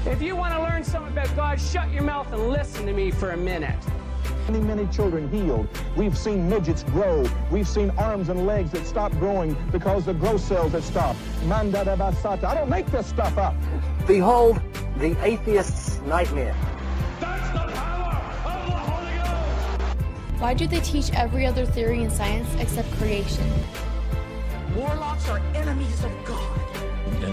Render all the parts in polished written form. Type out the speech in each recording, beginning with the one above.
If you want to learn something about God, shut your mouth and listen to me for a minute. Many children healed. We've seen midgets grow. We've seen arms and legs that stop growing because the growth cells have stopped. Manda da basata. I don't make this stuff up. Behold, the atheist's nightmare. That's the power of the Holy Ghost! Why do they teach every other theory in science except creation? Warlocks are enemies of God.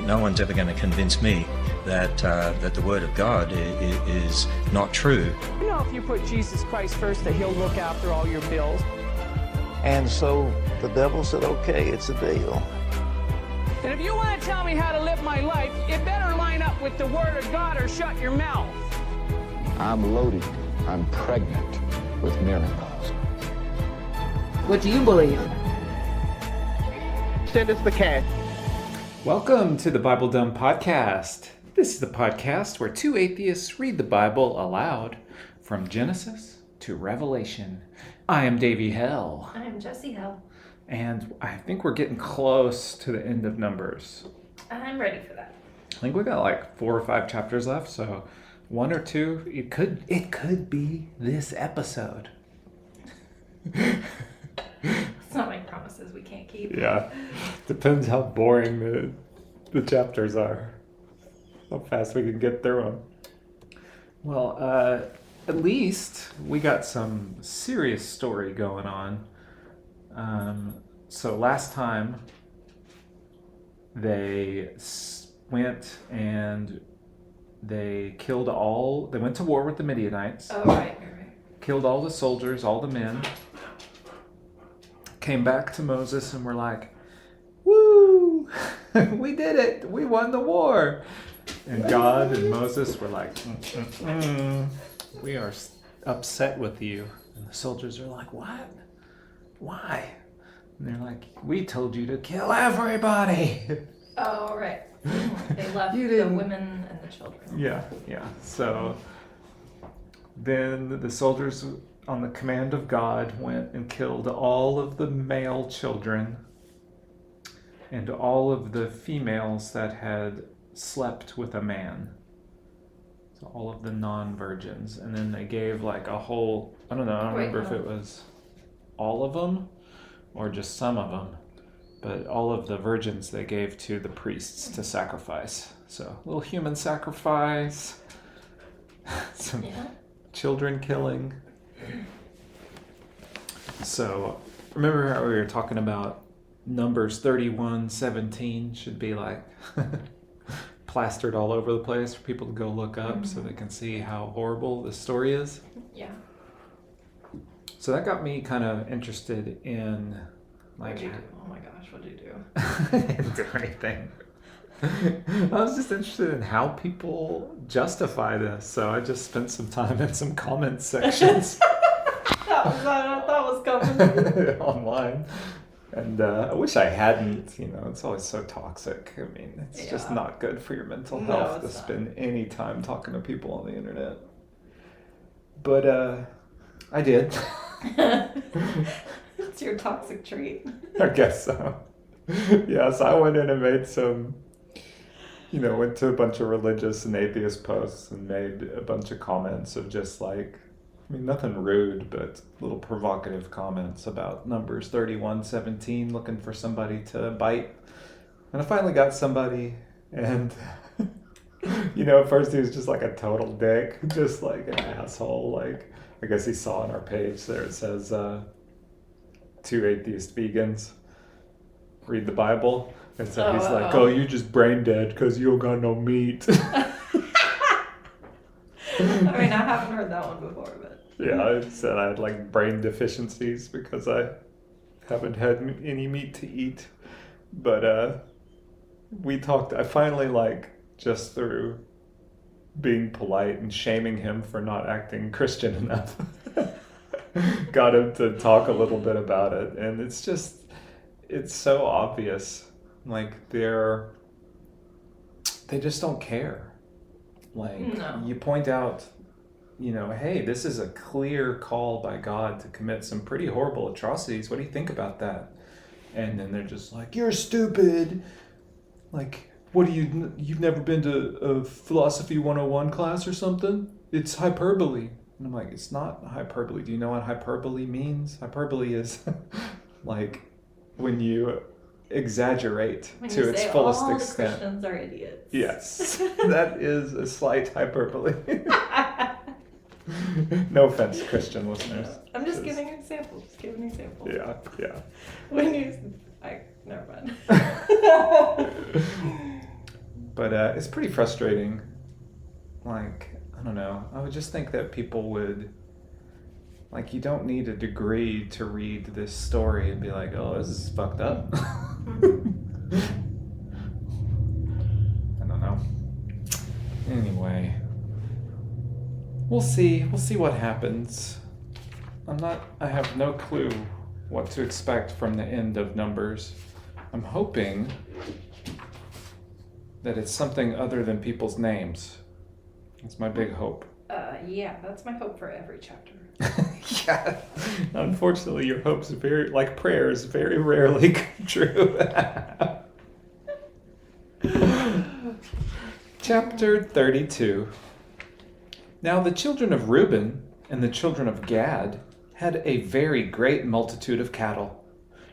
No one's ever going to convince me that the Word of God is not true. You know, if you put Jesus Christ first, that he'll look after all your bills. And so the devil said, okay, it's a deal. And if you want to tell me how to live my life, it better line up with the Word of God or shut your mouth. I'm loaded. I'm pregnant with miracles. What do you believe? Send us the cash. Welcome to the Bible Dumb Podcast. This is the podcast where two atheists read the Bible aloud from Genesis to Revelation. I am Davey Hell. I am Jessie Hell. And I think we're getting close to the end of Numbers. I'm ready for that. I think we got like 4 or 5 chapters left, so 1 or 2, it could be this episode. Let's not make promises we can't keep. Yeah, depends how boring the chapters are, how fast we can get through them. Well, at least we got some serious story going on. So last time they went and they went to war with the Midianites. Oh, right. Killed all the soldiers, all the men. Came back to Moses and were like, woo, we did it. We won the war. And God and Moses were like, we are upset with you. And the soldiers are like, what? Why? And they're like, we told you to kill everybody. Oh, right. They left the women and the children. Yeah. So then the soldiers, on the command of God, went and killed all of the male children and all of the females that had slept with a man. So all of the non-virgins. And then they gave like a whole, I don't remember if it was all of them or just some of them, but all of the virgins they gave to the priests to sacrifice. So a little human sacrifice, some children killing. So remember how we were talking about Numbers 31:17 should be like plastered all over the place for people to go look up so they can see how horrible this story is? Yeah. So that got me kind of interested in like... What'd you do? Oh my gosh, what'd you do? I didn't do anything. I was just interested in how people justify this, so I just spent some time in some comment sections. That was what I thought was coming. Online. And I wish I hadn't, it's always so toxic. I mean, it's just not good for your mental health to spend any time talking to people on the internet. But I did. It's your toxic trait. I guess so. Yeah, so I went in and made some, went to a bunch of religious and atheist posts and made a bunch of comments of just like, nothing rude, but little provocative comments about Numbers 31:17, looking for somebody to bite. And I finally got somebody, and, at first he was just like a total dick, just like an asshole. Like, I guess he saw on our page there, it says, 2 atheist vegans read the Bible. And so he's like, oh, you just brain dead because you don't got no meat. I haven't heard that one before, but... Yeah, I said I had like brain deficiencies because I haven't had any meat to eat. But I finally just through being polite and shaming him for not acting Christian enough, got him to talk a little bit about it. And it's so obvious. Like they just don't care. You point out, hey, this is a clear call by God to commit some pretty horrible atrocities. What do you think about that? And then they're just like, you're stupid. Like, what do you've never been to a philosophy 101 class or something? It's hyperbole. And I'm like, it's not hyperbole. Do you know what hyperbole means? Hyperbole is like when you exaggerate When to you its say fullest all extent. the Christians are idiots. Yes, that is a slight hyperbole. No offense, Christian listeners. I'm just giving an example. Just giving an example. Yeah. When you, never mind. But it's pretty frustrating. Like, I don't know. I would just think that people would, like, you don't need a degree to read this story and be like, oh, this is fucked up. I don't know. Anyway, we'll see what happens. I have no clue what to expect from the end of Numbers. I'm hoping that it's something other than people's names. That's my big hope. Yeah, that's my hope for every chapter. Yeah. Unfortunately, your hopes very, like prayers, very rarely come true. Chapter 32. Now the children of Reuben and the children of Gad had a very great multitude of cattle.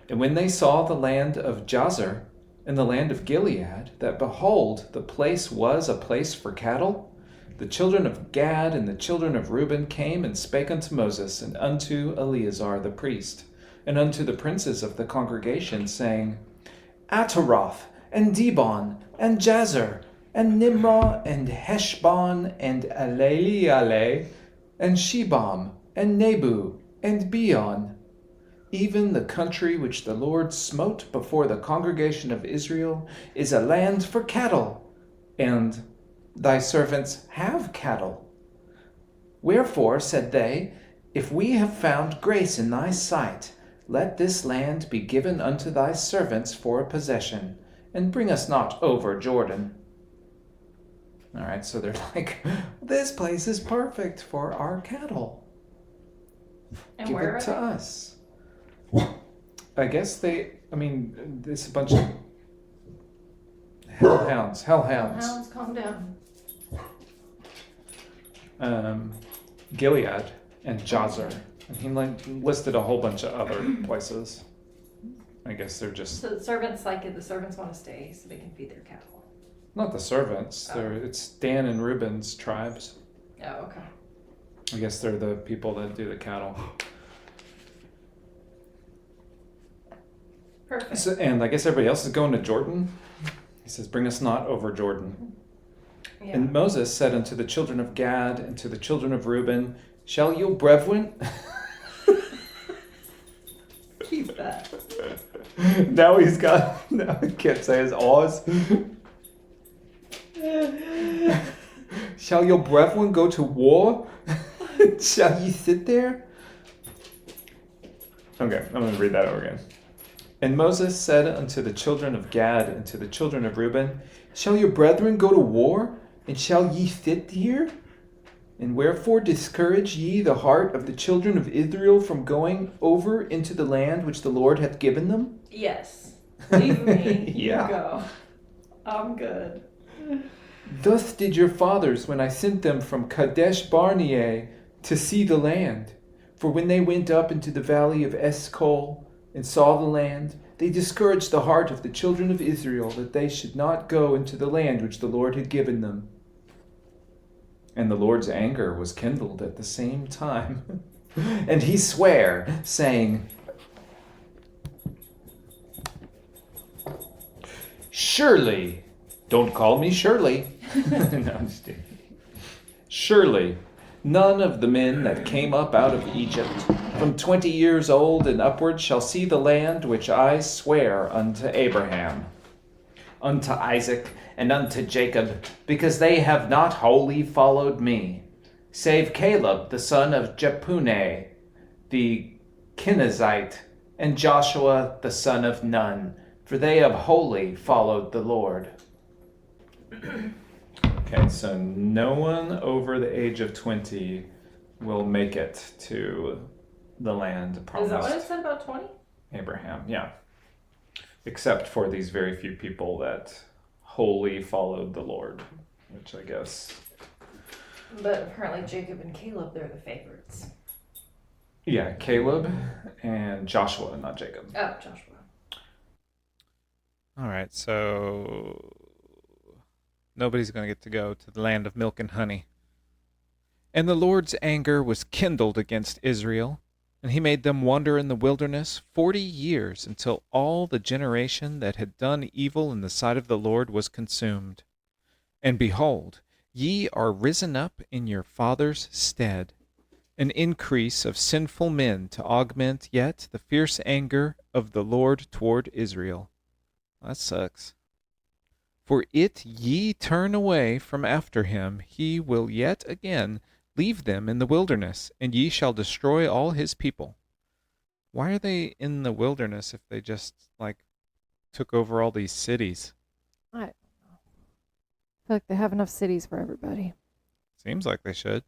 And when they saw the land of Jazer and the land of Gilead, that behold, the place was a place for cattle, the children of Gad and the children of Reuben came and spake unto Moses and unto Eleazar the priest, and unto the princes of the congregation, saying, Ataroth, and Dibon, and Jazer, and Nimrah, and Heshbon, and Eleale, and Shebam, and Nebu, and Beon, even the country which the Lord smote before the congregation of Israel is a land for cattle, and thy servants have cattle. Wherefore, said they, if we have found grace in thy sight, let this land be given unto thy servants for a possession, and bring us not over Jordan. All right, so they're like, this place is perfect for our cattle. And Give where it are to they? us. I guess there's a bunch of hellhounds. Hounds, calm down. Gilead and Jazer. And he listed a whole bunch of other places. I guess they're just So the servants want to stay so they can feed their cattle. not the servants. It's Dan and Reuben's tribes. Oh, okay. I guess they're the people that do the cattle. Perfect. So, and I guess everybody else is going to Jordan. He says, bring us not over Jordan. Yeah. And Moses said unto the children of Gad and to the children of Reuben, shall you brethren? Keep that. Now he can't say his Oz. Shall your brethren go to war? Shall ye sit there? Okay, I'm going to read that over again. And Moses said unto the children of Gad and to the children of Reuben, shall your brethren go to war? And shall ye sit here? And wherefore discourage ye the heart of the children of Israel from going over into the land which the Lord hath given them? Yes. Leave me. Yeah. You go. I'm good. Thus did your fathers when I sent them from Kadesh Barnea to see the land. For when they went up into the valley of Eshcol and saw the land, they discouraged the heart of the children of Israel that they should not go into the land which the Lord had given them. And the Lord's anger was kindled at the same time. And he sware, saying, surely, don't call me Shirley. No, I'm just kidding. Surely, none of the men that came up out of Egypt from 20 years old and upward shall see the land which I swear unto Abraham, unto Isaac, and unto Jacob, because they have not wholly followed me, save Caleb the son of Jephunneh, the Kenizzite, and Joshua the son of Nun, for they have wholly followed the Lord. Okay, so no one over the age of 20 will make it to the land promised. Is that what it said about 20? Abraham, yeah. Except for these very few people that wholly followed the Lord, which I guess... But apparently Jacob and Caleb, they're the favorites. Yeah, Caleb and Joshua, not Jacob. Oh, Joshua. All right, so nobody's going to get to go to the land of milk and honey. And the Lord's anger was kindled against Israel, and he made them wander in the wilderness 40 years, until all the generation that had done evil in the sight of the Lord was consumed. And behold, ye are risen up in your father's stead, an increase of sinful men to augment yet the fierce anger of the Lord toward Israel. That sucks. For it ye turn away from after him, he will yet again leave them in the wilderness, and ye shall destroy all his people. Why are they in the wilderness if they just, took over all these cities? I don't know. I feel like they have enough cities for everybody. Seems like they should.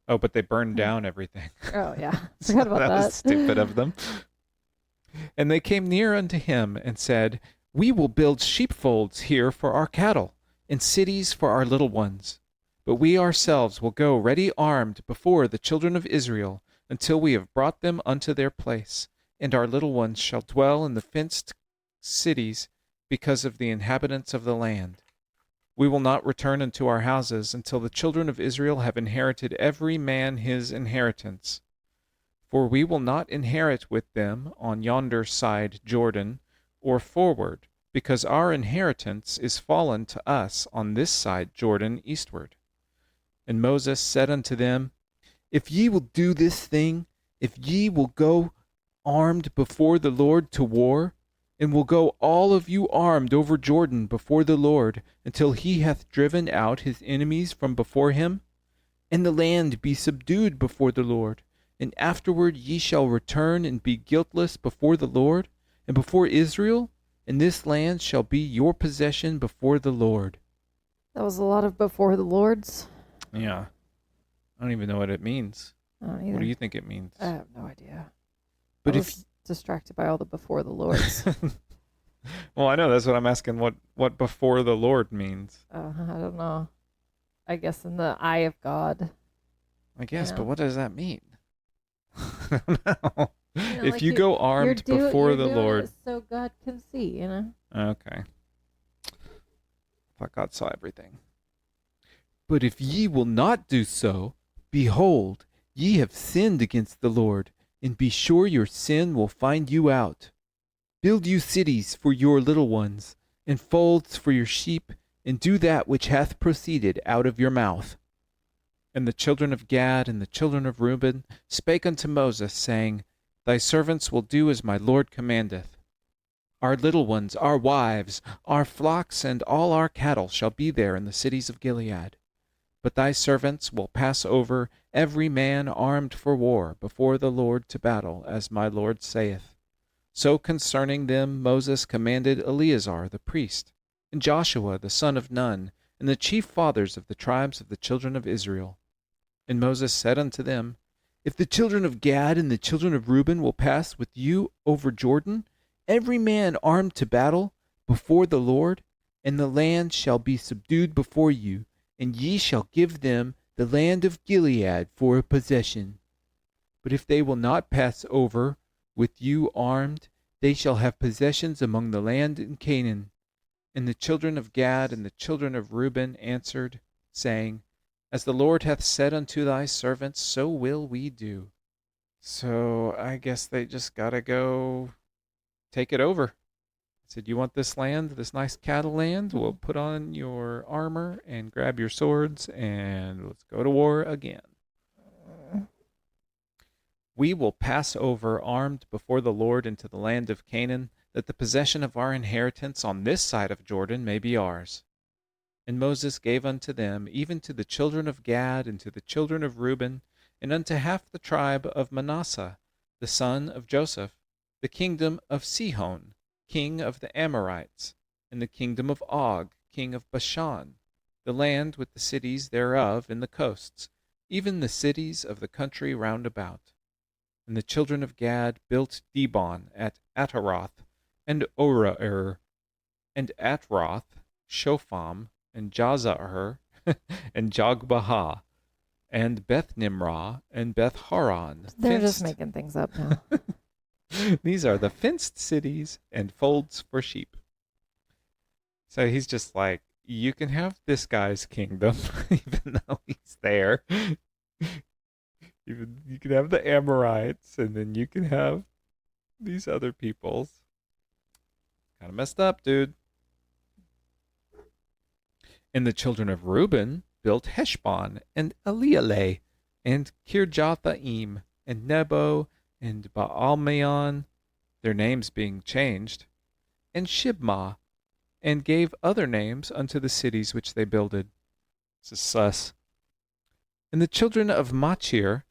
Oh, but they burned down everything. Oh, yeah. Forgot about that. That was stupid of them. And they came near unto him and said, We will build sheepfolds here for our cattle, and cities for our little ones. But we ourselves will go ready armed before the children of Israel, until we have brought them unto their place, and our little ones shall dwell in the fenced cities because of the inhabitants of the land. We will not return unto our houses until the children of Israel have inherited every man his inheritance. For we will not inherit with them on yonder side Jordan, or forward, because our inheritance is fallen to us on this side Jordan eastward. And Moses said unto them, If ye will do this thing, if ye will go armed before the Lord to war, and will go all of you armed over Jordan before the Lord, until he hath driven out his enemies from before him, and the land be subdued before the Lord, and afterward ye shall return and be guiltless before the Lord, and before Israel, and this land shall be your possession before the Lord. That was a lot of before the Lords. Yeah. I don't even know what it means. I don't either. What do you think it means? I have no idea. But I was distracted by all the before the Lords. Well, I know, that's what I'm asking, what before the Lord means. I don't know. I guess in the eye of God. I guess, Yeah. but what does that mean? I don't know. If like you go armed before the Lord. So God can see, Okay. I thought God saw everything. But if ye will not do so, behold, ye have sinned against the Lord, and be sure your sin will find you out. Build you cities for your little ones, and folds for your sheep, and do that which hath proceeded out of your mouth. And the children of Gad and the children of Reuben spake unto Moses, saying, Thy servants will do as my Lord commandeth. Our little ones, our wives, our flocks, and all our cattle shall be there in the cities of Gilead. But thy servants will pass over, every man armed for war, before the Lord to battle, as my Lord saith. So concerning them Moses commanded Eleazar the priest, and Joshua the son of Nun, and the chief fathers of the tribes of the children of Israel. And Moses said unto them, If the children of Gad and the children of Reuben will pass with you over Jordan, every man armed to battle, before the Lord, and the land shall be subdued before you, and ye shall give them the land of Gilead for a possession. But if they will not pass over with you armed, they shall have possessions among the land in Canaan. And the children of Gad and the children of Reuben answered, saying, As the Lord hath said unto thy servants, so will we do. So I guess they just gotta go take it over. Said, you want this land, this nice cattle land? Well, put on your armor and grab your swords and let's go to war again. We will pass over armed before the Lord into the land of Canaan, that the possession of our inheritance on this side of Jordan may be ours. And Moses gave unto them, even to the children of Gad and to the children of Reuben, and unto half the tribe of Manasseh, the son of Joseph, the kingdom of Sihon, king of the Amorites, and the kingdom of Og, king of Bashan, the land with the cities thereof in the coasts, even the cities of the country round about. And the children of Gad built Dibon at Ataroth, and Oraer, and Atroth, Shopham, and Jazer, and Jogbaha, and Beth Nimrah, and Beth Haran. They're just making things up now. These are the fenced cities and folds for sheep. So he's just like, you can have this guy's kingdom, even though he's there. You can have the Amorites, and then you can have these other peoples. Kind of messed up, dude. And the children of Reuben built Heshbon, and Elealeh, and Kirjathaim, and Nebo, and Baalmeon, their names being changed, and Shibmah, and gave other names unto the cities which they builded. This is sus. And the children of Machir,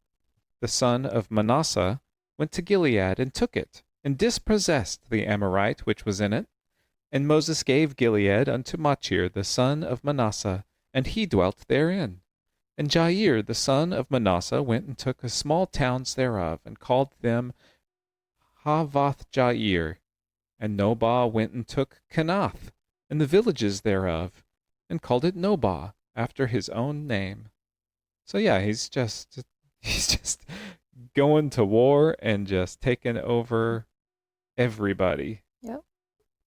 the son of Manasseh, went to Gilead, and took it, and dispossessed the Amorite which was in it. And Moses gave Gilead unto Machir, the son of Manasseh, and he dwelt therein. And Jair, the son of Manasseh, went and took the small towns thereof, and called them Havoth Jair. And Nobah went and took Kenath, and the villages thereof, and called it Nobah, after his own name. So yeah, he's just going to war and just taking over everybody. Yep.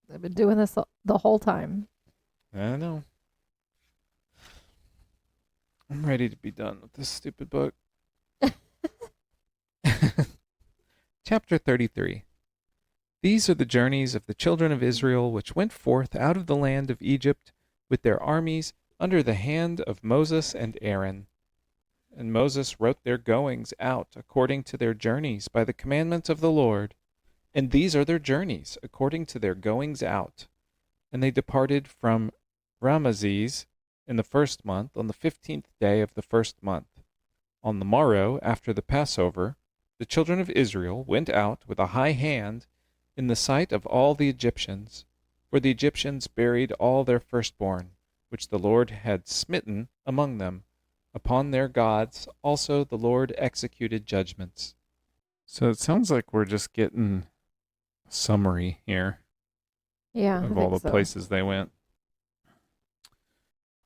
They've been doing this the whole time. I know. I'm ready to be done with this stupid book. Chapter 33. These are the journeys of the children of Israel, which went forth out of the land of Egypt with their armies under the hand of Moses and Aaron. And Moses wrote their goings out according to their journeys by the commandment of the Lord. And these are their journeys according to their goings out. And they departed from Ramesses in the 1st month, on the 15th day of the 1st month. On the morrow, after the Passover, the children of Israel went out with a high hand in the sight of all the Egyptians, for the Egyptians buried all their firstborn, which the Lord had smitten among them. Upon their gods also the Lord executed judgments. So it sounds like we're just getting a summary here of all the places they went.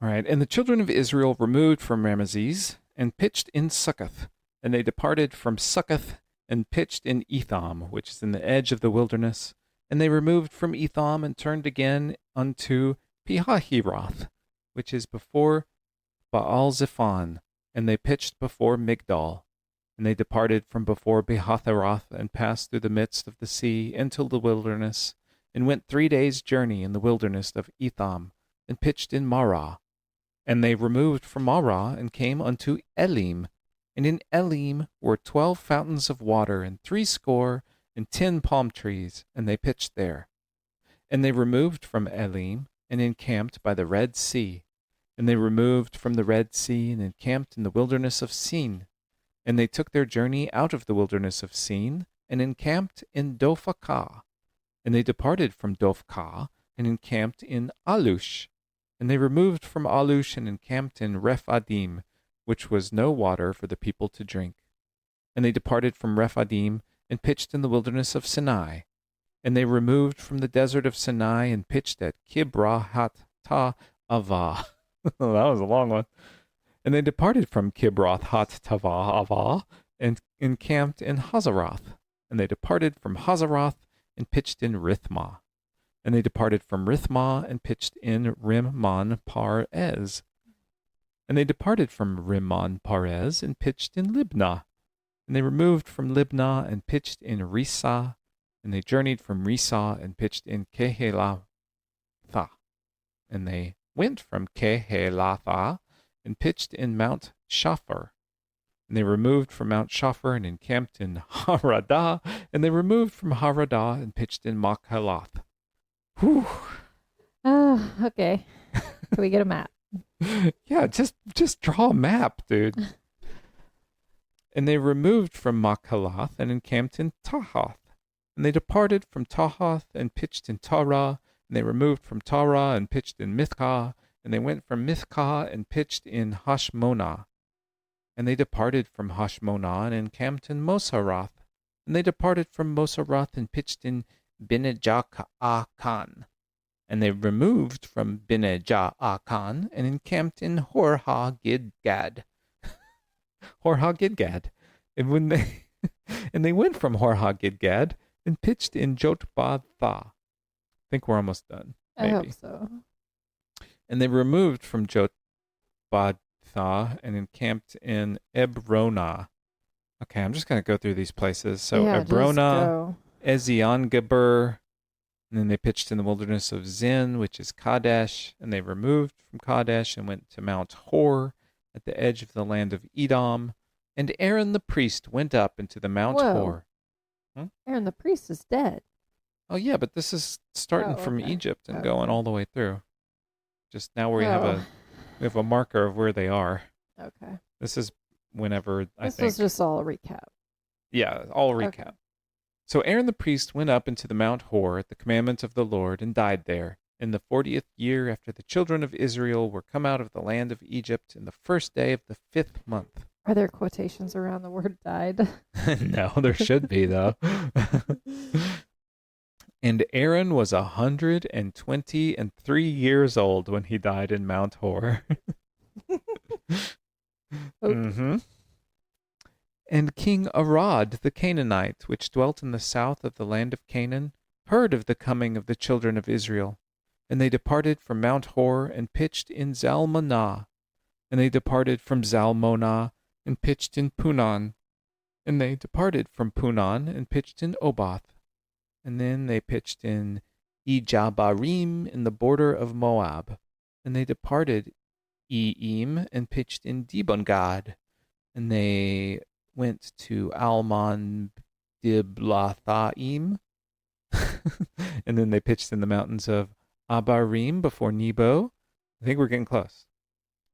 All right, and the children of Israel removed from Ramesses and pitched in Succoth, and they departed from Succoth and pitched in Etham, which is in the edge of the wilderness. And they removed from Etham and turned again unto Pihahiroth, which is before Baal-Zephon, and they pitched before Migdol. And they departed from before Behatheroth and passed through the midst of the sea into the wilderness, and went 3 days' journey in the wilderness of Etham, and pitched in Marah. And they removed from Marah and came unto Elim. And in Elim were 12 fountains of water, and 70 palm trees, and they pitched there. And they removed from Elim, and encamped by the Red Sea. And they removed from the Red Sea, and encamped in the wilderness of Sin. And they took their journey out of the wilderness of Sin, and encamped in Dophakah. And they departed from Dophkah, and encamped in Alush. And they removed from Alush, and encamped in Rephadim, which was no water for the people to drink. And they departed from Rephadim, and pitched in the wilderness of Sinai. And they removed from the desert of Sinai, and pitched at Kibroth Hattaavah. That was a long one. And they departed from Kibroth Hattaavah, and encamped in Hazeroth. And they departed from Hazeroth, and pitched in Rithmah. And they departed from Rithmah, and pitched in Rimmon Parez. And they departed from Rimmon Parez, and pitched in Libnah. And they removed from Libnah, and pitched in Risah. And they journeyed from Risah, and pitched in Kehelatha. And they went from Kehelatha, and pitched in Mount Shafar. And they removed from Mount Shafar, and encamped in Haradah. And they removed from Haradah, and pitched in Machalath. Whew. Okay. Can we get a map? Yeah, just draw a map, dude. And they removed from Machalath, and encamped in Tahath. And they departed from Tahath, and pitched in Tarah. And they removed from Tarah, and pitched in Mithkah. And they went from Mithkah, and pitched in Hashmonah. And they departed from Hashmonah, and encamped in Moseroth. And they departed from Moseroth, and pitched in Binejaakan. And they removed from Bene Ja'akan and encamped in Hor-ha-Gidgad. Hor-ha-Gidgad. And they went from Hor-ha-Gidgad and pitched in Jotbathah. I think we're almost done. Maybe. I hope so. And they removed from Jotbathah and encamped in Ebronah. Okay, I'm just going to go through these places. So Yeah, Ebronah, Eziongeber, and then they pitched in the wilderness of Zin, which is Kadesh, and they removed from Kadesh and went to Mount Hor at the edge of the land of Edom. And Aaron the priest went up into the Mount Hor. Aaron the priest is dead. Oh, yeah, but this is starting from Egypt and Okay. going all the way through. Just now we have a marker of where they are. Okay. This is whenever This was just all a recap. Yeah, all recap. Okay. So Aaron the priest went up into the Mount Hor at the commandment of the Lord and died there in the 40th year after the children of Israel were come out of the land of Egypt in the first day of the 5th month. Are there quotations around the word died? No, there should be, though. And Aaron was 123 years old when he died in Mount Hor. Mm-hmm. And King Arad the Canaanite, which dwelt in the south of the land of Canaan, heard of the coming of the children of Israel. And they departed from Mount Hor and pitched in Zalmonah. And they departed from Zalmonah and pitched in Punon. And they departed from Punon and pitched in Oboth. And then they pitched in Ijabarim in the border of Moab. And they departed Eim and pitched in Dibongad. And they went to Almon Diblathaim. And then they pitched in the mountains of Abarim before Nebo. I think we're getting close.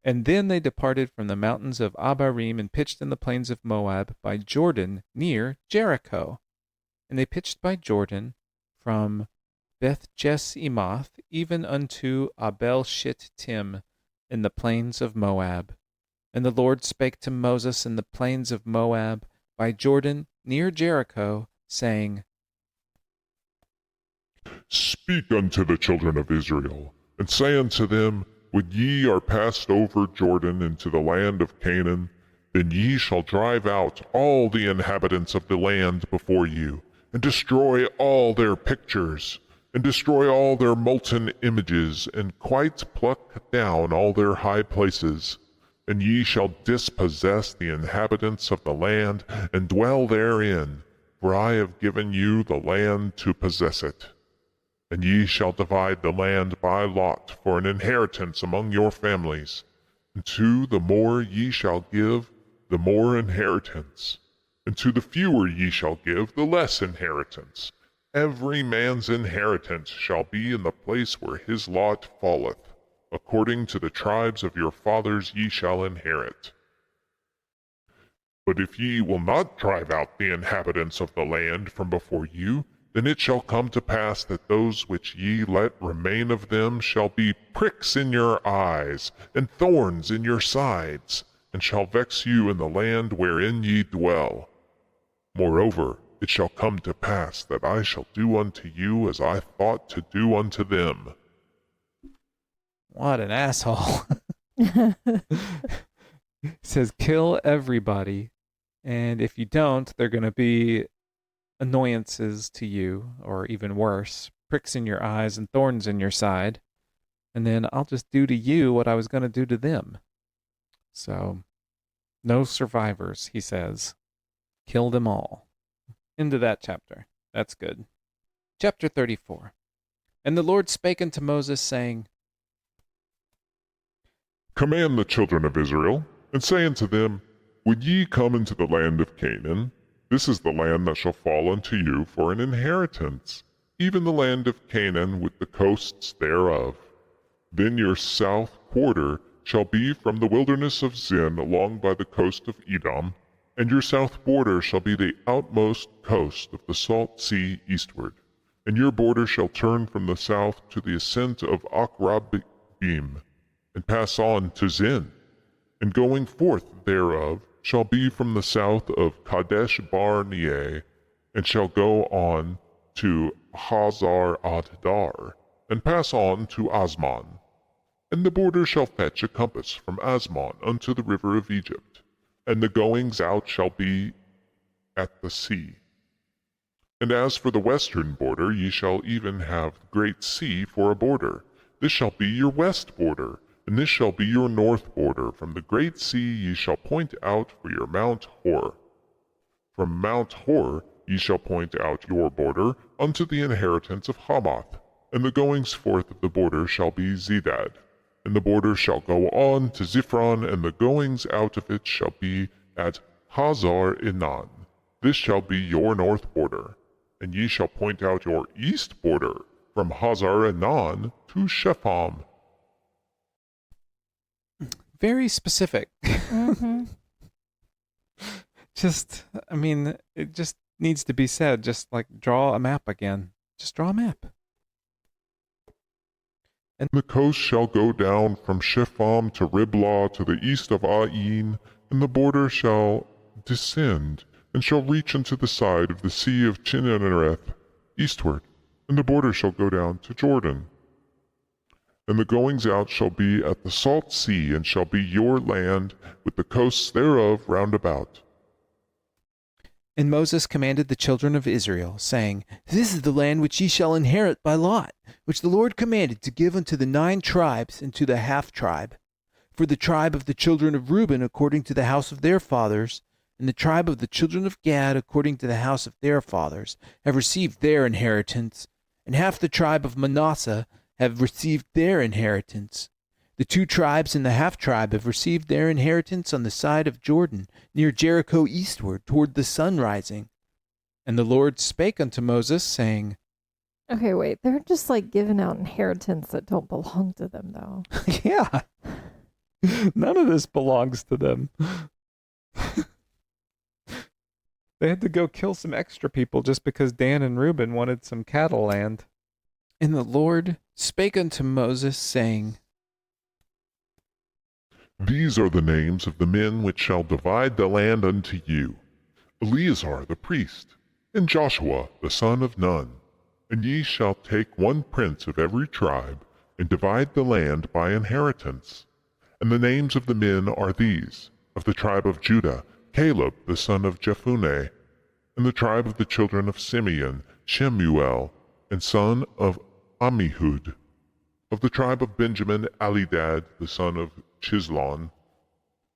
And then they departed from the mountains of Abarim and pitched in the plains of Moab by Jordan near Jericho. And they pitched by Jordan from Beth Jesimoth even unto Abel Shittim in the plains of Moab. And the Lord spake to Moses in the plains of Moab by Jordan near Jericho, saying, Speak unto the children of Israel, and say unto them, When ye are passed over Jordan into the land of Canaan, then ye shall drive out all the inhabitants of the land before you, and destroy all their pictures, and destroy all their molten images, and quite pluck down all their high places. And ye shall dispossess the inhabitants of the land, and dwell therein, for I have given you the land to possess it. And ye shall divide the land by lot for an inheritance among your families. And to the more ye shall give, the more inheritance. And to the fewer ye shall give, the less inheritance. Every man's inheritance shall be in the place where his lot falleth. According to the tribes of your fathers ye shall inherit. But if ye will not drive out the inhabitants of the land from before you, then it shall come to pass that those which ye let remain of them shall be pricks in your eyes, and thorns in your sides, and shall vex you in the land wherein ye dwell. Moreover, it shall come to pass that I shall do unto you as I thought to do unto them. What an asshole. It says, kill everybody. And if you don't, they're going to be annoyances to you, or even worse, pricks in your eyes and thorns in your side. And then I'll just do to you what I was going to do to them. So, no survivors, he says. Kill them all. Into that chapter. That's good. Chapter 34. And the Lord spake unto Moses, saying, Command the children of Israel, and say unto them, When ye come into the land of Canaan, this is the land that shall fall unto you for an inheritance, even the land of Canaan with the coasts thereof. Then your south quarter shall be from the wilderness of Zin along by the coast of Edom, and your south border shall be the outmost coast of the salt sea eastward. And your border shall turn from the south to the ascent of Akrabim, and pass on to Zin, and going forth thereof shall be from the south of Kadesh Barnea, and shall go on to Hazar Adar, and pass on to Asmon. And the border shall fetch a compass from Asmon unto the river of Egypt, and the goings out shall be at the sea. And as for the western border, ye shall even have the great sea for a border. This shall be your west border, and this shall be your north border. From the great sea ye shall point out for your Mount Hor. From Mount Hor ye shall point out your border unto the inheritance of Hamath, and the goings forth of the border shall be Zedad. And the border shall go on to Ziphron, and the goings out of it shall be at Hazar Enan. This shall be your north border. And ye shall point out your east border from Hazar Enan to Shepham. Very specific. Mm-hmm. It just needs to be said. Just like draw a map again. Just draw a map. And the coast shall go down from Shepham to Riblah to the east of Ain, and the border shall descend, and shall reach unto the side of the sea of Chinnereth eastward, and the border shall go down to Jordan. And the goings out shall be at the salt sea, and shall be your land, with the coasts thereof round about. And Moses commanded the children of Israel, saying, This is the land which ye shall inherit by lot, which the Lord commanded to give unto the 9 tribes and to the half-tribe. For the tribe of the children of Reuben according to the house of their fathers, and the tribe of the children of Gad according to the house of their fathers, have received their inheritance, and half the tribe of Manasseh have received their inheritance. The 2 tribes and the half-tribe have received their inheritance on the side of Jordan, near Jericho eastward, toward the sun rising. And the Lord spake unto Moses, saying, Okay, wait. They're just like giving out inheritance that don't belong to them, though. Yeah. None of this belongs to them. They had to go kill some extra people just because Dan and Reuben wanted some cattle land. And the Lord spake unto Moses, saying, These are the names of the men which shall divide the land unto you, Eleazar the priest, and Joshua the son of Nun. And ye shall take 1 prince of every tribe, and divide the land by inheritance. And the names of the men are these: of the tribe of Judah, Caleb the son of Jephunneh; and the tribe of the children of Simeon, Shemuel, and son of Ammihud; of the tribe of Benjamin, Alidad the son of Chislon;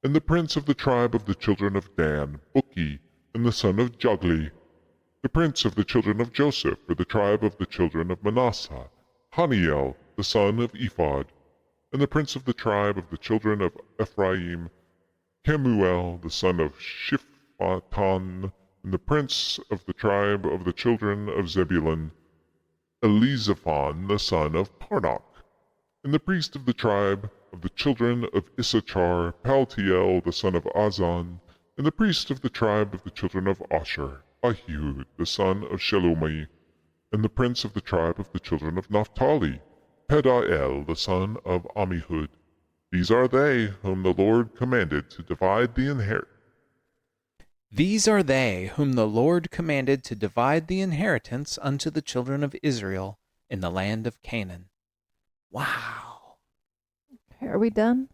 and the prince of the tribe of the children of Dan, Bukki, and the son of Jogli; the prince of the children of Joseph for the tribe of the children of Manasseh, Haniel the son of Ephod; and the prince of the tribe of the children of Ephraim, Kemuel the son of Shiphaton; and the prince of the tribe of the children of Zebulun, Elizaphon the son of Parnach; and the priest of the tribe of the children of Issachar, Paltiel the son of Azan; and the priest of the tribe of the children of Asher, Ahihud the son of Shelomith; and the prince of the tribe of the children of Naphtali, Pedael the son of Ammihud. These are they whom the Lord commanded to divide the inheritance. These are they whom the Lord commanded to divide the inheritance unto the children of Israel in the land of Canaan. Wow. Okay, are we done?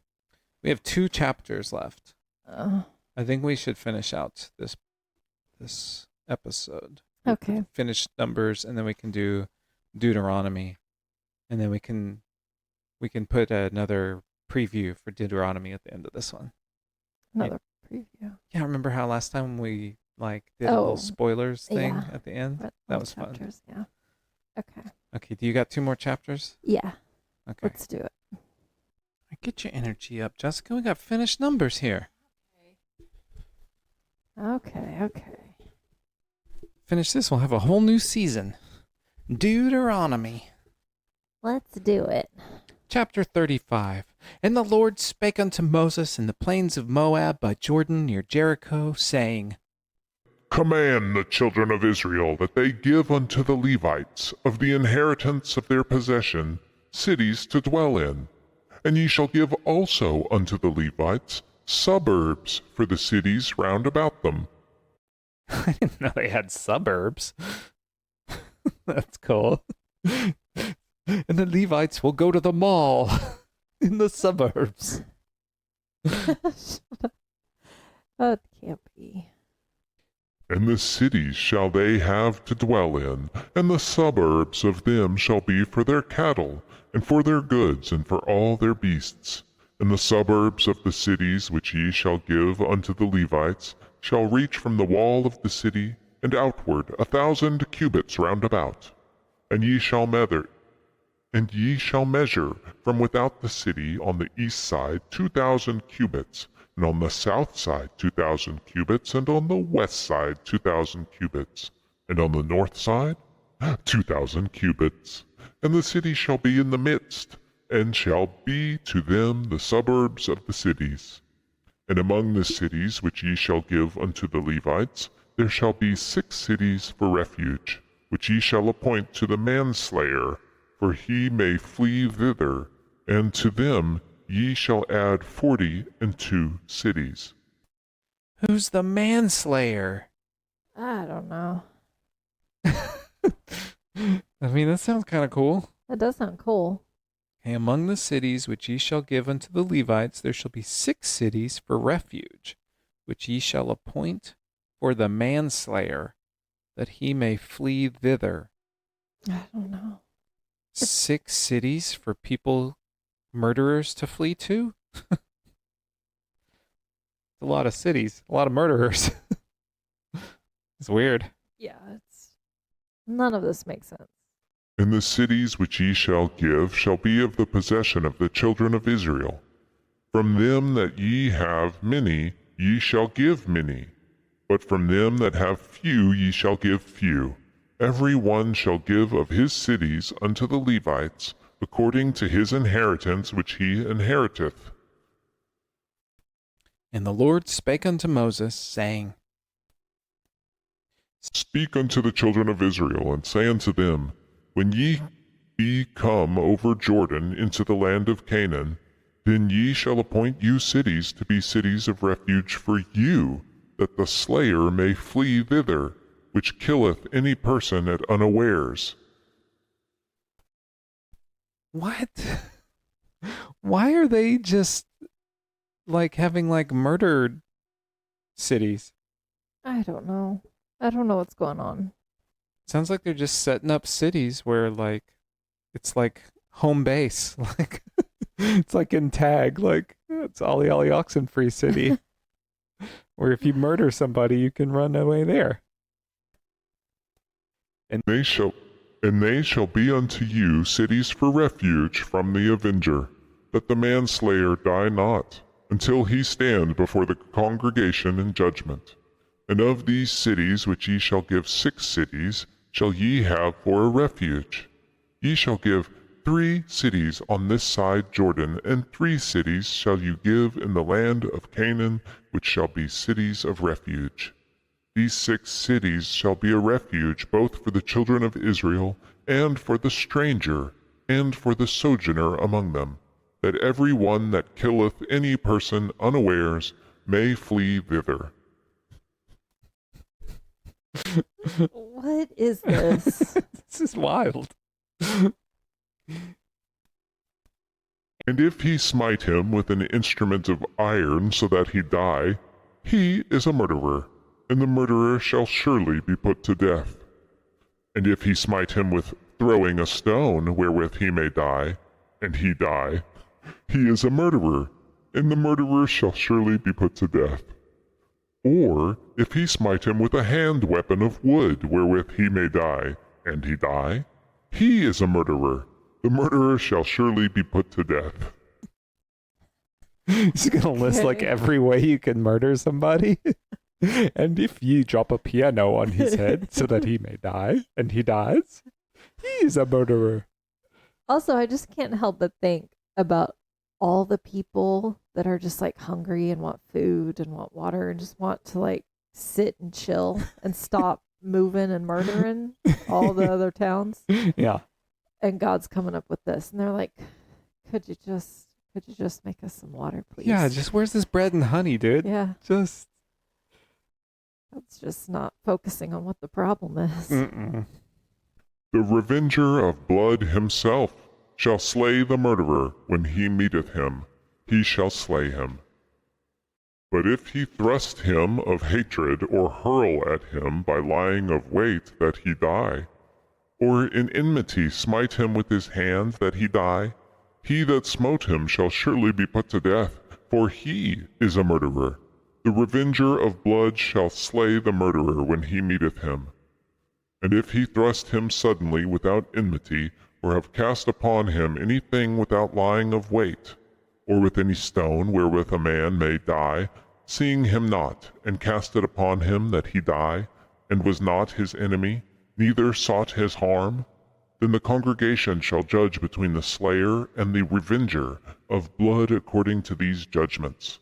We have 2 chapters left. I think we should finish out this episode. Okay. Finish Numbers, and then we can do Deuteronomy, and then we can put another preview for Deuteronomy at the end of this one. Another preview. Yeah, remember how last time we did a little spoilers thing at the end? That was chapters, fun. Yeah. Okay. Okay, do you got 2 more chapters? Yeah. Okay. Let's do it. Get your energy up, Jessica. We got finished Numbers here. Okay. Finish this, we'll have a whole new season. Deuteronomy. Let's do it. Chapter 35. And the Lord spake unto Moses in the plains of Moab by Jordan near Jericho, saying, Command the children of Israel that they give unto the Levites of the inheritance of their possession cities to dwell in. And ye shall give also unto the Levites suburbs for the cities round about them. I didn't know they had suburbs. That's cool. And the Levites will go to the mall in the suburbs. That can't be. And the cities shall they have to dwell in, and the suburbs of them shall be for their cattle, and for their goods, and for all their beasts. And the suburbs of the cities which ye shall give unto the Levites shall reach from the wall of the city, and outward 1,000 cubits round about. And ye shall measure from without the city on the east side 2,000 cubits, and on the south side 2,000 cubits, and on the west side 2,000 cubits, and on the north side 2,000 cubits. And the city shall be in the midst, and shall be to them the suburbs of the cities. And among the cities which ye shall give unto the Levites, there shall be 6 cities for refuge, which ye shall appoint to the manslayer, for he may flee thither, and to them ye shall add 42 cities. Who's the manslayer? I don't know. I mean, that sounds kind of cool. That does sound cool. Okay, among the cities which ye shall give unto the Levites, there shall be 6 cities for refuge, which ye shall appoint for the manslayer, that he may flee thither. I don't know. 6 cities for murderers to flee to? A lot of cities, a lot of murderers. It's weird. Yeah, none of this makes sense. And the cities which ye shall give shall be of the possession of the children of Israel. From them that ye have many, ye shall give many. But from them that have few ye shall give few. Every one shall give of his cities unto the Levites, according to his inheritance which he inheriteth. And the Lord spake unto Moses, saying, Speak unto the children of Israel, and say unto them, When ye be come over Jordan into the land of Canaan, then ye shall appoint you cities to be cities of refuge for you, that the slayer may flee thither, which killeth any person at unawares. What? Why are they just having murdered cities? I don't know. I don't know what's going on. Sounds like they're just setting up cities where it's like home base. It's like in Tag, it's Olly Olly Oxen-Free city. Where if you murder somebody, you can run away there. And they shall be unto you cities for refuge from the avenger, that the manslayer die not, until he stand before the congregation in judgment. And of these cities which ye shall give 6 cities, shall ye have for a refuge. Ye shall give 3 cities on this side Jordan, and 3 cities shall you give in the land of Canaan, which shall be cities of refuge. These 6 cities shall be a refuge both for the children of Israel, and for the stranger, and for the sojourner among them, that every one that killeth any person unawares may flee thither. What is this? This is wild. And if he smite him with an instrument of iron so that he die, he is a murderer, and the murderer shall surely be put to death. And if he smite him with throwing a stone wherewith he may die, and he die, he is a murderer, and the murderer shall surely be put to death. Or if he smite him with a hand weapon of wood wherewith he may die, and he die, he is a murderer. The murderer shall surely be put to death. He's going to list every way you can murder somebody. And if ye drop a piano on his head so that he may die, and he dies, he is a murderer. Also, I just can't help but think about all the people that are just hungry and want food and want water and just want to sit and chill and stop moving and murdering all the other towns. Yeah. And God's coming up with this, and they're like, could you just make us some water, please? Yeah, just where's this bread and honey, dude? Yeah. That's just not focusing on what the problem is. Mm-mm. The revenger of blood himself shall slay the murderer when he meeteth him, he shall slay him. But if he thrust him of hatred, or hurl at him by lying of weight that he die, or in enmity smite him with his hand that he die, he that smote him shall surely be put to death, for he is a murderer. The revenger of blood shall slay the murderer when he meeteth him. And if he thrust him suddenly without enmity, or have cast upon him anything without lying of weight, or with any stone wherewith a man may die, seeing him not, and cast it upon him that he die, and was not his enemy, neither sought his harm, then the congregation shall judge between the slayer and the revenger of blood according to these judgments.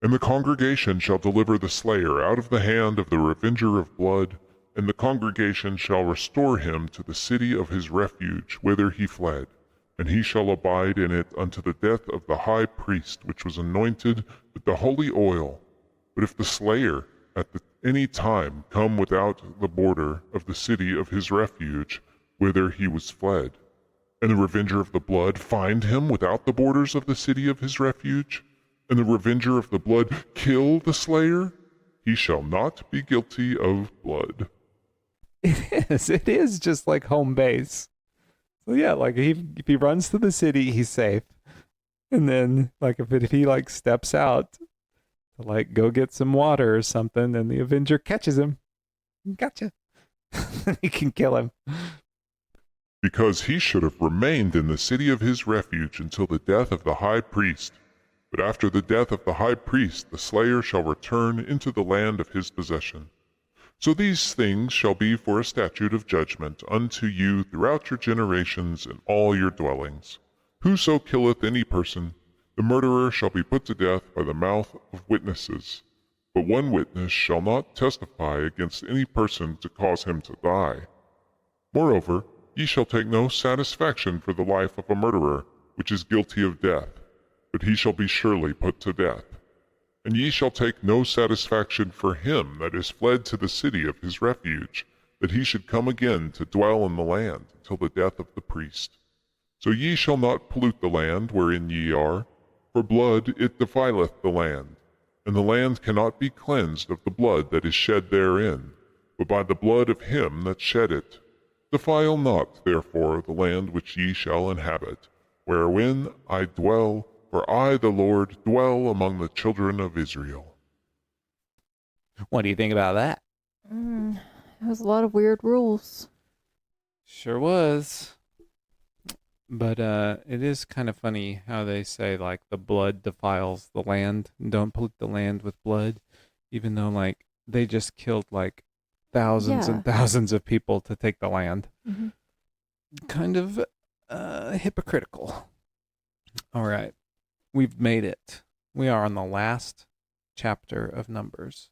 And the congregation shall deliver the slayer out of the hand of the revenger of blood, and the congregation shall restore him to the city of his refuge, whither he fled, and he shall abide in it unto the death of the high priest, which was anointed with the holy oil. But if the slayer at any time come without the border of the city of his refuge, whither he was fled, and the revenger of the blood find him without the borders of the city of his refuge, and the revenger of the blood kill the slayer, he shall not be guilty of blood. It is just like Homebase. So yeah, like if he runs to the city, he's safe. And then like if he like steps out to like go get some water or something, and the Avenger catches him. Gotcha. He can kill him. Because he should have remained in the city of his refuge until the death of the high priest. But after the death of the high priest, the slayer shall return into the land of his possession. So these things shall be for a statute of judgment unto you throughout your generations in all your dwellings. Whoso killeth any person, the murderer shall be put to death by the mouth of witnesses. But one witness shall not testify against any person to cause him to die. Moreover, ye shall take no satisfaction for the life of a murderer, which is guilty of death, but he shall be surely put to death. And ye shall take no satisfaction for him that is fled to the city of his refuge, that he should come again to dwell in the land until the death of the priest. So ye shall not pollute the land wherein ye are, for blood it defileth the land, and the land cannot be cleansed of the blood that is shed therein, but by the blood of him that shed it. Defile not, therefore, the land which ye shall inhabit, wherein I dwell, for I, the Lord, dwell among the children of Israel. What do you think about that? It was a lot of weird rules. Sure was. But it is kind of funny how they say, like, the blood defiles the land. Don't pollute the land with blood. Even though, like, they just killed, like, thousands and thousands of people to take the land. Mm-hmm. Kind of hypocritical. All right. We've made it. We are on the last chapter of Numbers.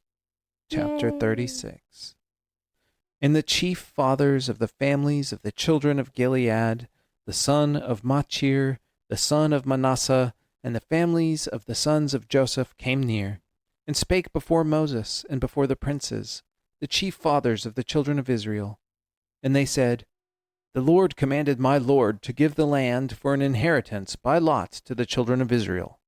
Chapter 36. And the chief fathers of the families of the children of Gilead, the son of Machir, the son of Manasseh, and the families of the sons of Joseph came near, and spake before Moses and before the princes, the chief fathers of the children of Israel. And they said, The Lord commanded my Lord to give the land for an inheritance by lot to the children of Israel.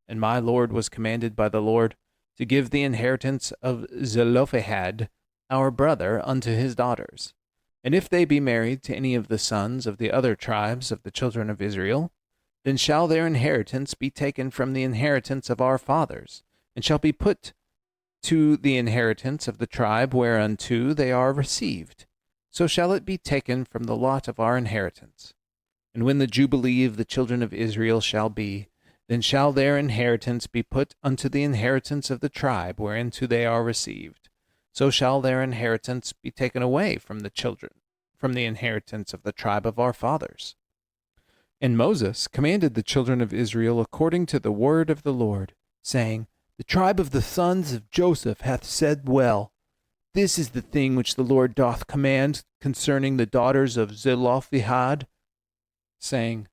And my Lord was commanded by the Lord to give the inheritance of Zelophehad, our brother, unto his daughters. And if they be married to any of the sons of the other tribes of the children of Israel, then shall their inheritance be taken from the inheritance of our fathers, and shall be put to the inheritance of the tribe whereunto they are received. So shall it be taken from the lot of our inheritance. And when the jubilee of the children of Israel shall be, then shall their inheritance be put unto the inheritance of the tribe whereunto they are received. So shall their inheritance be taken away from the children, from the inheritance of the tribe of our fathers. And Moses commanded the children of Israel according to the word of the Lord, saying, The tribe of the sons of Joseph hath said well, This is the thing which the Lord doth command concerning the daughters of Zelophehad, saying,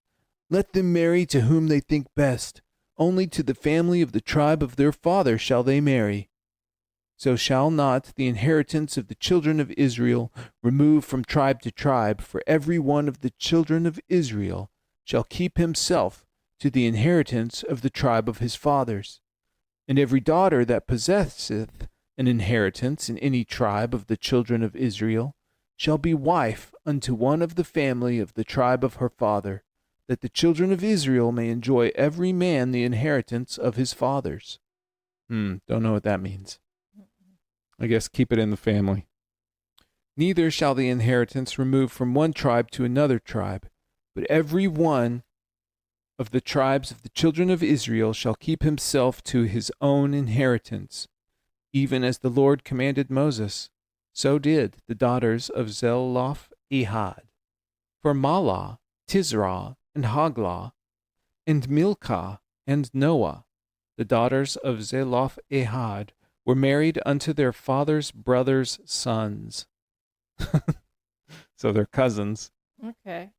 Let them marry to whom they think best, only to the family of the tribe of their father shall they marry. so shall not the inheritance of the children of Israel remove from tribe to tribe, for every one of the children of Israel shall keep himself to the inheritance of the tribe of his fathers. And every daughter that possesseth an inheritance in any tribe of the children of Israel shall be wife unto one of the family of the tribe of her father, that the children of Israel may enjoy every man the inheritance of his fathers. Don't know what that means. I guess keep it in the family. Neither shall the inheritance remove from one tribe to another tribe, but every one of the tribes of the children of Israel shall keep himself to his own inheritance, even as the Lord commanded Moses. So did the daughters of Zelophehad. For Mahlah, Tisrah, and Hoglah, and Milcah, and Noah, the daughters of Zelophehad, were married unto their father's brothers' sons. So they're cousins. Okay.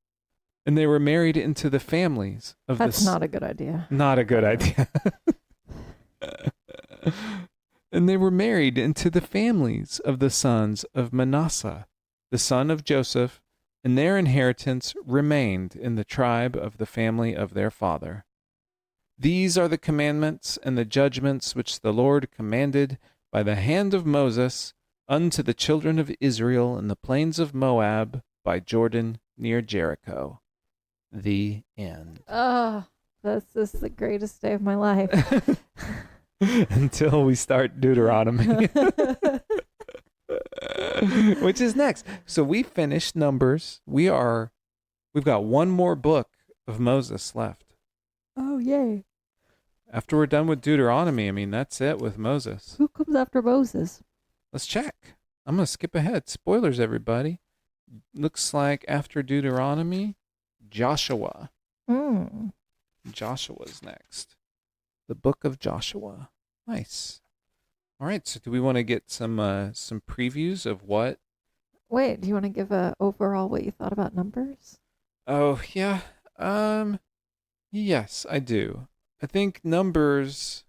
And they were married into the families of That's not a good idea. Not a good idea. And they were married into the families of the sons of Manasseh, the son of Joseph, and their inheritance remained in the tribe of the family of their father. These are the commandments and the judgments which the Lord commanded by the hand of Moses unto the children of Israel in the plains of Moab by Jordan near Jericho. The end. Oh, this is the greatest day of my life. Until we start Deuteronomy. Which is next. So we finished Numbers. We've got one more book of Moses left. Oh, yay. After we're done with Deuteronomy, I mean, that's it with Moses. Who comes after Moses? Let's check. I'm going to skip ahead. Spoilers, everybody. Looks like after Deuteronomy, Joshua. Joshua's next. The book of Joshua. Nice. All right, so do we want to get some previews of what? Wait, do you want to give a overall what you thought about Numbers? Oh, yeah. Yes, I do. I think Numbers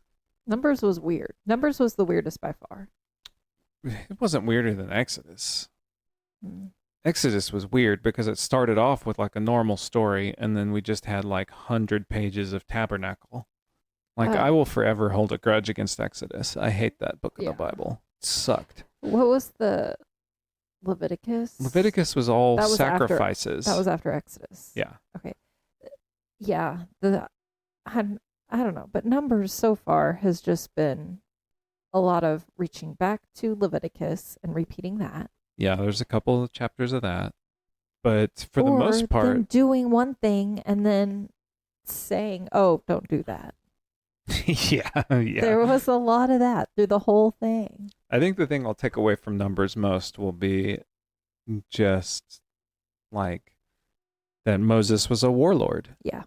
was weird. Numbers was the weirdest by far. It wasn't weirder than Exodus. Exodus was weird because it started off with like a normal story, and then we just had like 100 pages of tabernacle. Like, I will forever hold a grudge against Exodus. I hate that book of the Bible. It sucked. What was the Leviticus? Leviticus was all sacrifices. That was after Exodus. Yeah. Okay. Yeah. I don't know, but Numbers so far has just been a lot of reaching back to Leviticus and repeating that. Yeah, there's a couple of chapters of that. But for the most part, them doing one thing and then saying, "Oh, don't do that." yeah. There was a lot of that through the whole thing. I think the thing I'll take away from Numbers most will be just like that Moses was a warlord. Yeah.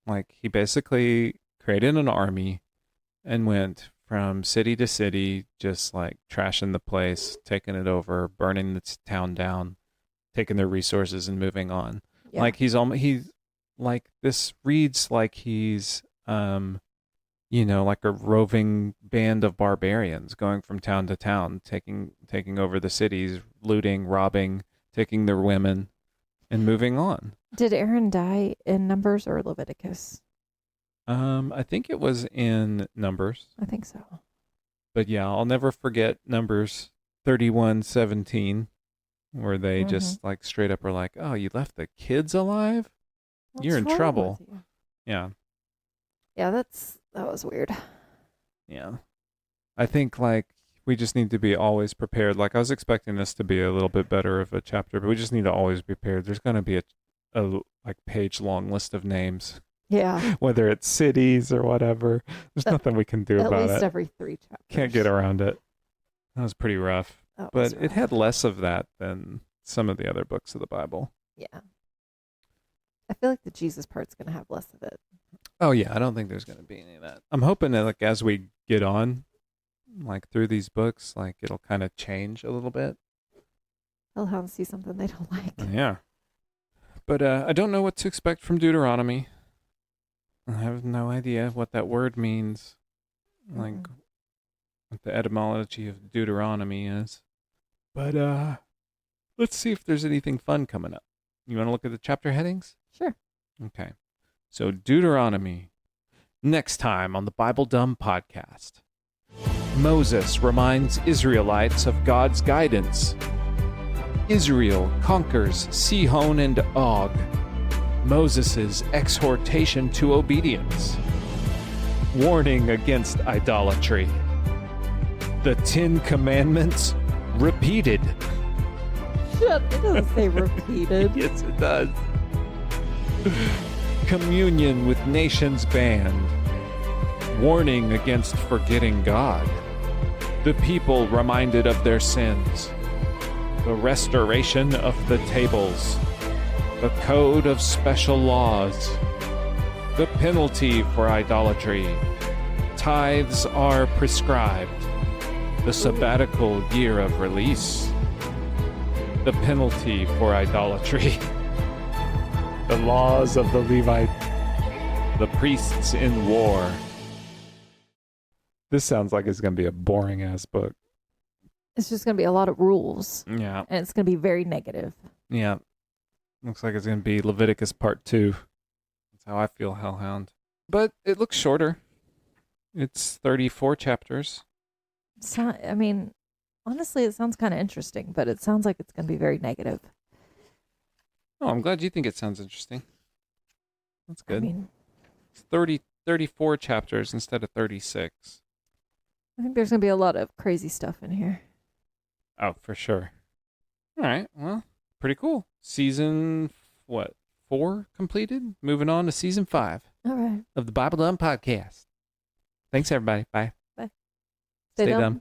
Like, he basically created an army and went from city to city, just like trashing the place, taking it over, burning the town down, taking their resources and moving on. Yeah. Like, he's like, this reads like he's like a roving band of barbarians going from town to town, taking over the cities, looting, robbing, taking their women, and moving on. Did Aaron die in Numbers or Leviticus? I think it was in Numbers. I think so. But yeah, I'll never forget Numbers 31:17, where they just like straight up are like, "Oh, you left the kids alive? You're in trouble." Yeah. Yeah, that was weird. Yeah. I think like we just need to be always prepared. Like, I was expecting this to be a little bit better of a chapter, but we just need to always be prepared. There's going to be a like page long list of names. Yeah. Whether it's cities or whatever. There's nothing we can do about it. At least every 3 chapters. Can't get around it. That was pretty rough. But it had less of that than some of the other books of the Bible. Yeah. I feel like the Jesus part's going to have less of it. Oh, yeah. I don't think there's going to be any of that. I'm hoping that, like, as we get on, like, through these books, like, it'll kind of change a little bit. They'll have to see something they don't like. Yeah. But I don't know what to expect from Deuteronomy. I have no idea what that word means. Like, what the etymology of Deuteronomy is. But let's see if there's anything fun coming up. You want to look at the chapter headings? Sure. Okay. So Deuteronomy. Next time on the Bible Dumb podcast. Moses reminds Israelites of God's guidance. Israel conquers Sihon and Og. Moses' exhortation to obedience. Warning against idolatry. The 10 Commandments repeated. Shut, it doesn't say repeated. Yes, it does. Communion with nations banned. Warning against forgetting God. The people reminded of their sins. The restoration of the tables. The code of special laws. The penalty for idolatry. Tithes are prescribed. The sabbatical year of release. The penalty for idolatry. The laws of the Levite. The priests in war. This sounds like it's going to be a boring ass book. It's just going to be a lot of rules. Yeah. And it's going to be very negative. Yeah. Looks like it's going to be Leviticus Part 2. That's how I feel, Hellhound. But it looks shorter. It's 34 chapters. I mean, honestly, it sounds kind of interesting, but it sounds like it's going to be very negative. Oh, I'm glad you think it sounds interesting. That's good. I mean, It's 34 chapters instead of 36. I think there's going to be a lot of crazy stuff in here. Oh, for sure. All right. Well, pretty cool. Season, 4 completed? Moving on to season 5. All right. Of the Bible Dumb podcast. Thanks, everybody. Bye. Bye. Stay dumb.